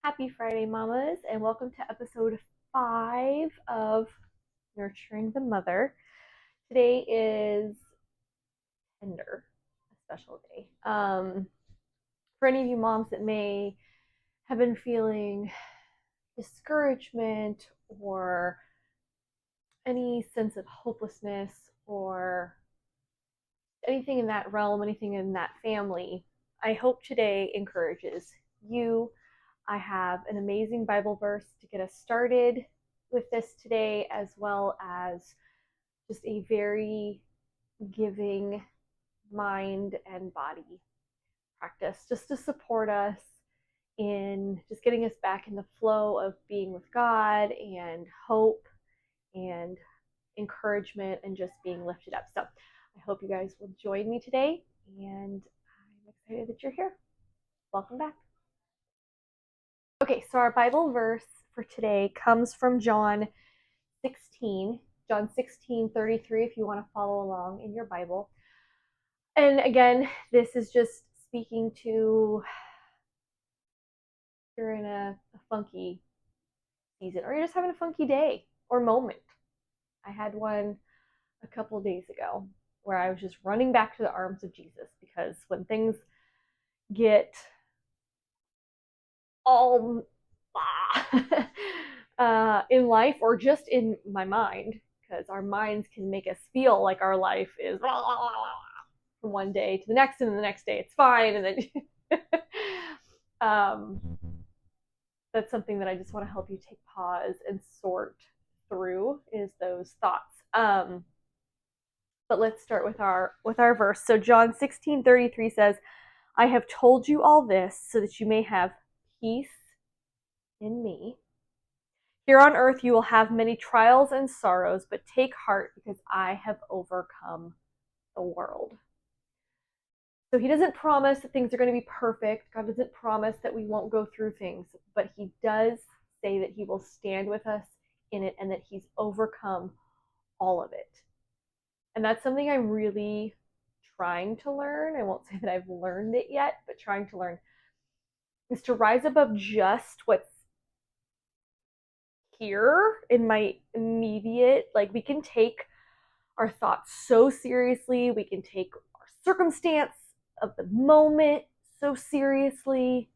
Happy Friday, mamas, and welcome to episode 5 of Nurturing the Mother. Today is Tender, a special day. For any of you moms that may have been feeling discouragement or any sense of hopelessness or anything in that realm, anything in that family, I hope today encourages you. I have an amazing Bible verse to get us started with this today, as well as just a very giving mind and body practice just to support us in just getting us back in the flow of being with God and hope and encouragement and just being lifted up. So I hope you guys will join me today, and I'm excited that you're here. Welcome back. Okay, so our Bible verse for today comes from John 16:33, if you want to follow along in your Bible. And again, this is just speaking to you're in a funky season, or you're just having a funky day or moment. I had one a couple of days ago where I was just running back to the arms of Jesus, because when things get all in life, or just in my mind, because our minds can make us feel like our life is from one day to the next, and then the next day it's fine, and then um, that's something that I just want to help you take pause and sort through, is those thoughts. But let's start with our verse. So John 16:33 says, "I have told you all this so that you may have peace in me. Here on earth you will have many trials and sorrows, but take heart, because I have overcome the world." So he doesn't promise that things are going to be perfect. God doesn't promise that we won't go through things, but he does say that he will stand with us in it and that he's overcome all of it. And that's something I'm really trying to learn. I won't say that I've learned it yet, but trying to learn, is to rise above just what's here in my immediate, like, we can take our thoughts so seriously, we can take our circumstance of the moment so seriously,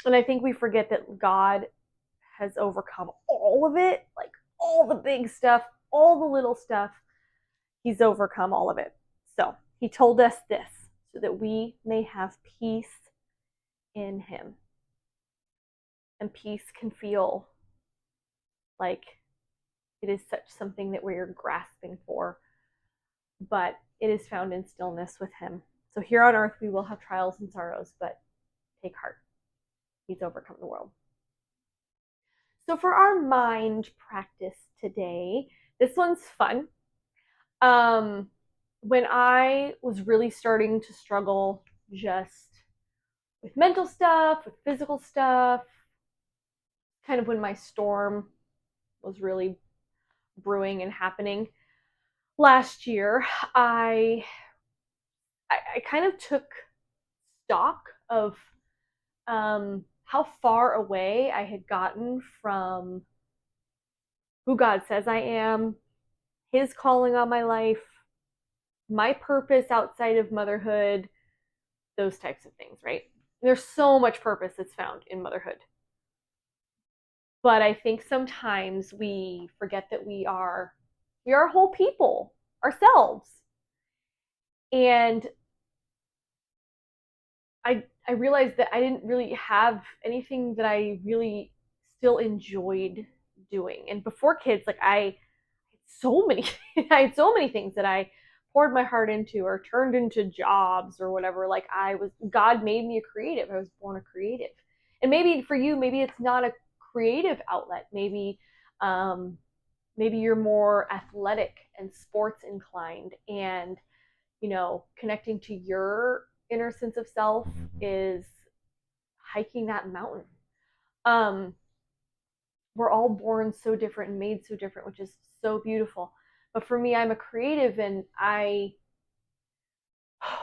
and I think we forget that God has overcome all of it, like all the big stuff, all the little stuff. He's overcome all of it. So he told us this so that we may have peace in him. And peace can feel like it is such something that we're grasping for, but it is found in stillness with him. So here on earth we will have trials and sorrows, but take heart. He's overcome the world. So for our mind practice today, this one's fun. When I was really starting to struggle just with mental stuff, with physical stuff, kind of when my storm was really brewing and happening last year, I kind of took stock of how far away I had gotten from who God says I am, his calling on my life, my purpose outside of motherhood, those types of things, right? There's so much purpose that's found in motherhood. But I think sometimes we forget that we are whole people ourselves. And I realized that I didn't really have anything that I really still enjoyed doing. And before kids, like, I had so many I had so many things that I poured my heart into or turned into jobs or whatever. Like, God made me a creative. I was born a creative. And maybe for you, maybe it's not a creative outlet. Maybe you're more athletic and sports inclined, and connecting to your inner sense of self is hiking that mountain. Um, we're all born so different and made so different, which is so beautiful. But for me, I'm a creative, and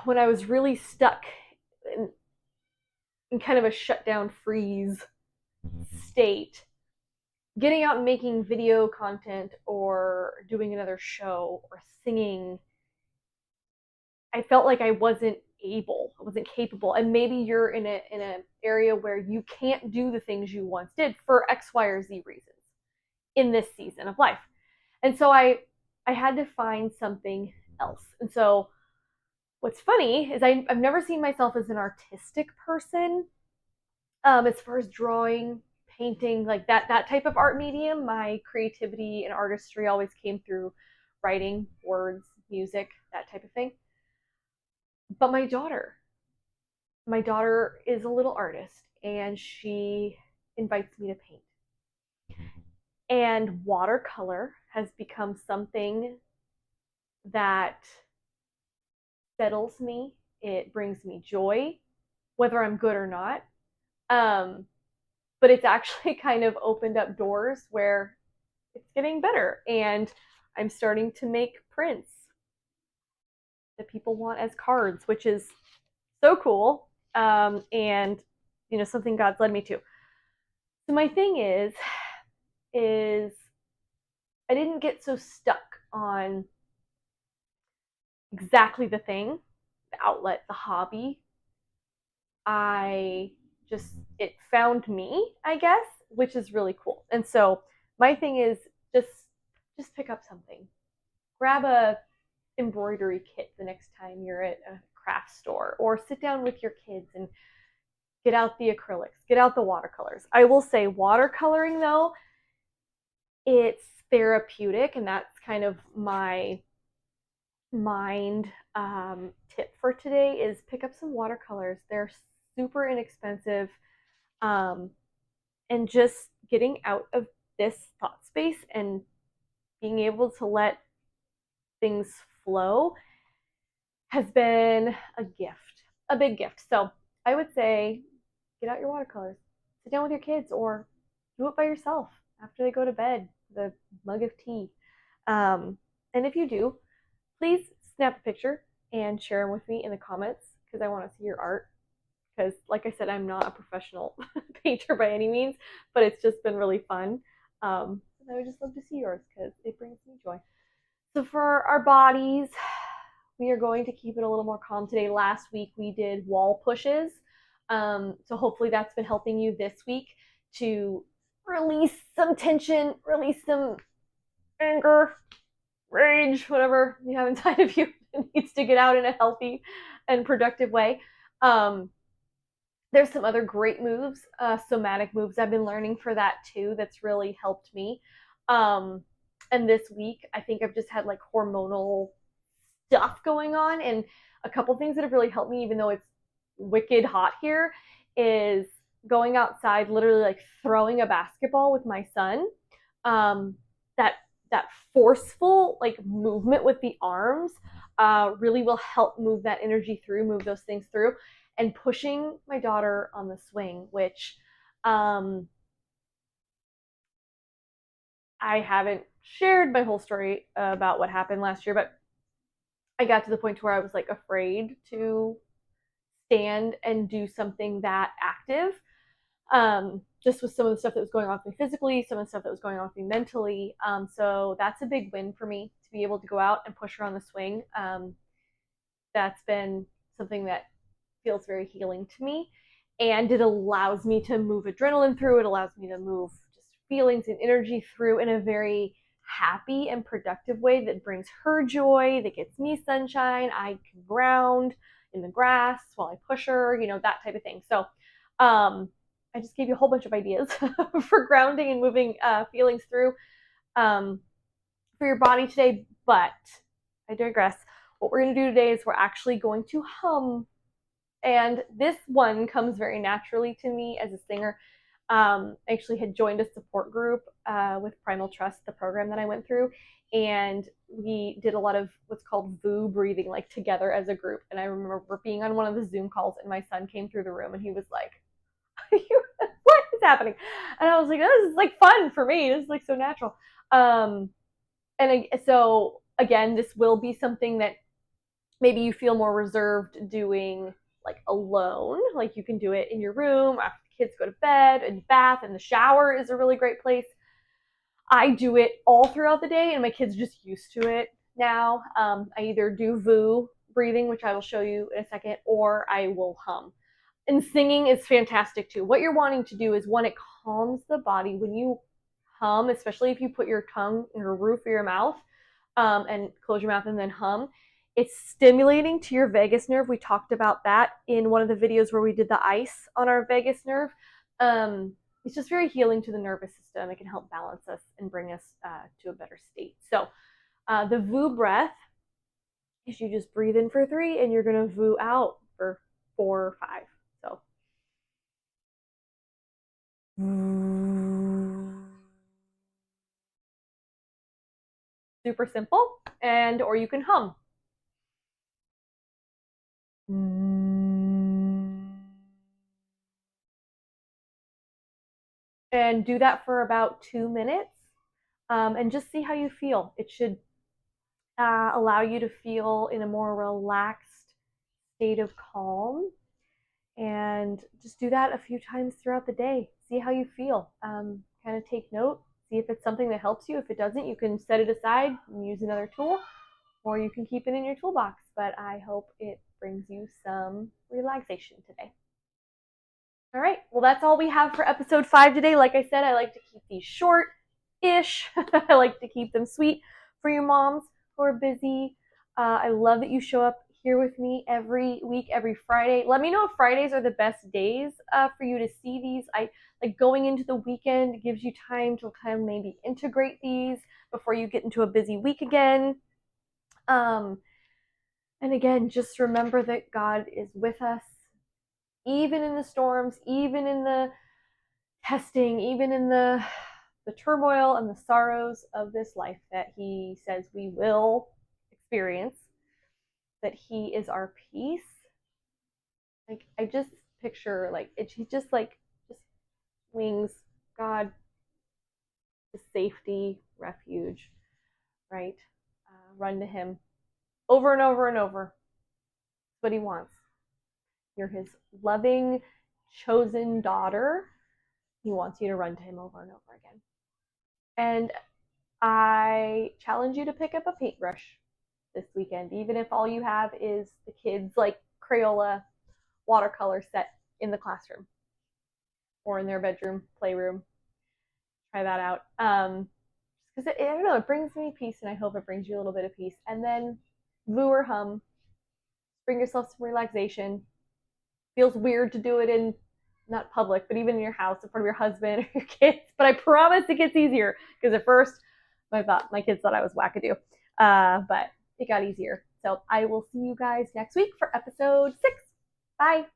when I was really stuck in kind of a shutdown freeze state, getting out and making video content or doing another show or singing, I felt like I wasn't able, I wasn't capable. And maybe you're in an area where you can't do the things you once did for X, Y, or Z reasons in this season of life. And so I had to find something else. And so what's funny is I've never seen myself as an artistic person, as far as drawing, painting, like that type of art medium. My creativity and artistry always came through writing, words, music, that type of thing. But my daughter is a little artist, and she invites me to paint. And watercolor has become something that settles me. It brings me joy, whether I'm good or not. Um, but it's actually kind of opened up doors where it's getting better. And I'm starting to make prints that people want as cards, which is so cool. And something God's led me to. So my thing is I didn't get so stuck on exactly the thing, the outlet, the hobby. I just, it found me, I guess, which is really cool. And so my thing is just just pick up something. Grab a embroidery kit the next time you're at a craft store, or sit down with your kids and get out the acrylics, get out the watercolors. I will say watercoloring though, it's therapeutic, and that's kind of my mind tip for today is pick up some watercolors. They're super inexpensive, um, and just getting out of this thought space and being able to let things flow has been a gift, a big gift. So I would say get out your watercolors, sit down with your kids, or do it by yourself after they go to bed with a mug of tea. And if you do, please snap a picture and share them with me in the comments, because I want to see your art. Because, like I said, I'm not a professional painter by any means, but it's just been really fun. And I would just love to see yours because it brings me joy. So, for our bodies, we are going to keep it a little more calm today. Last week we did wall pushes. So, hopefully, that's been helping you this week to release some tension, release some anger, rage, whatever you have inside of you needs to get out in a healthy and productive way. There's some other great moves, somatic moves I've been learning for that too. That's really helped me. Um, and this week, I think I've just had like hormonal stuff going on, and a couple things that have really helped me, even though it's wicked hot here, is going outside, literally like throwing a basketball with my son. Um, that that forceful like movement with the arms really will help move that energy through, move those things through, and pushing my daughter on the swing, which I haven't shared my whole story about what happened last year, but I got to the point where I was like afraid to stand and do something that active. Just with some of the stuff that was going on with me physically, some of the stuff that was going on with me mentally. So that's a big win for me to be able to go out and push her on the swing. That's been something that feels very healing to me. And it allows me to move adrenaline through. It allows me to move just feelings and energy through in a very happy and productive way that brings her joy, that gets me sunshine. I can ground in the grass while I push her, that type of thing. So I just gave you a whole bunch of ideas for grounding and moving feelings through for your body today, but I digress. What we're going to do today is we're actually going to hum. And this one comes very naturally to me as a singer. I actually had joined a support group with Primal Trust, the program that I went through, and we did a lot of what's called VU breathing, like together as a group. And I remember being on one of the Zoom calls, and my son came through the room, and he was like, "What is happening?" And I was like, "Oh, this is like fun for me. This is like so natural." So again, this will be something that maybe you feel more reserved doing like alone. Like you can do it in your room after the kids go to bed, and bath and the shower is a really great place. I do it all throughout the day, and my kids are just used to it now. I either do breathing, which I will show you in a second, or I will hum. And singing is fantastic too. What you're wanting to do is, one, it calms the body when you hum, especially if you put your tongue in the roof of your mouth and close your mouth and then hum. It's stimulating to your vagus nerve. We talked about that in one of the videos where we did the ice on our vagus nerve. It's just very healing to the nervous system. It can help balance us and bring us to a better state. So the VU breath is you just breathe in for 3 and you're going to VU out for 4 or 5. So super simple. And or you can hum. And do that for about 2 minutes and just see how you feel. It should allow you to feel in a more relaxed state of calm. And just do that a few times throughout the day. See how you feel. Kind of take note. See if it's something that helps you. If it doesn't, you can set it aside and use another tool, or you can keep it in your toolbox. But I hope it brings you some relaxation today. All right, well, that's all we have for episode 5 today. Like I said, I like to keep these short-ish. I like to keep them sweet for your moms who are busy. I love that you show up here with me every week, every Friday. Let me know if Fridays are the best days for you to see these. I like going into the weekend gives you time to kind of maybe integrate these before you get into a busy week again. And again, just remember that God is with us, even in the storms, even in the testing, even in the turmoil and the sorrows of this life that He says we will experience, that He is our peace. Like, I just picture, like, He's just wings, God, the safety, refuge, right? Run to Him over and over and over. That's what He wants. You're His loving, chosen daughter. He wants you to run to Him over and over again. And I challenge you to pick up a paintbrush this weekend, even if all you have is the kids' like Crayola watercolor set in the classroom or in their bedroom, playroom. Try that out. Because I don't know, it brings me peace, and I hope it brings you a little bit of peace. And then VU or hum, bring yourself some relaxation. Feels weird to do it in not public, but even in your house in front of your husband or your kids. But I promise it gets easier, because at first my kids thought I was wackadoo, but it got easier. So I will see you guys next week for episode 6. Bye.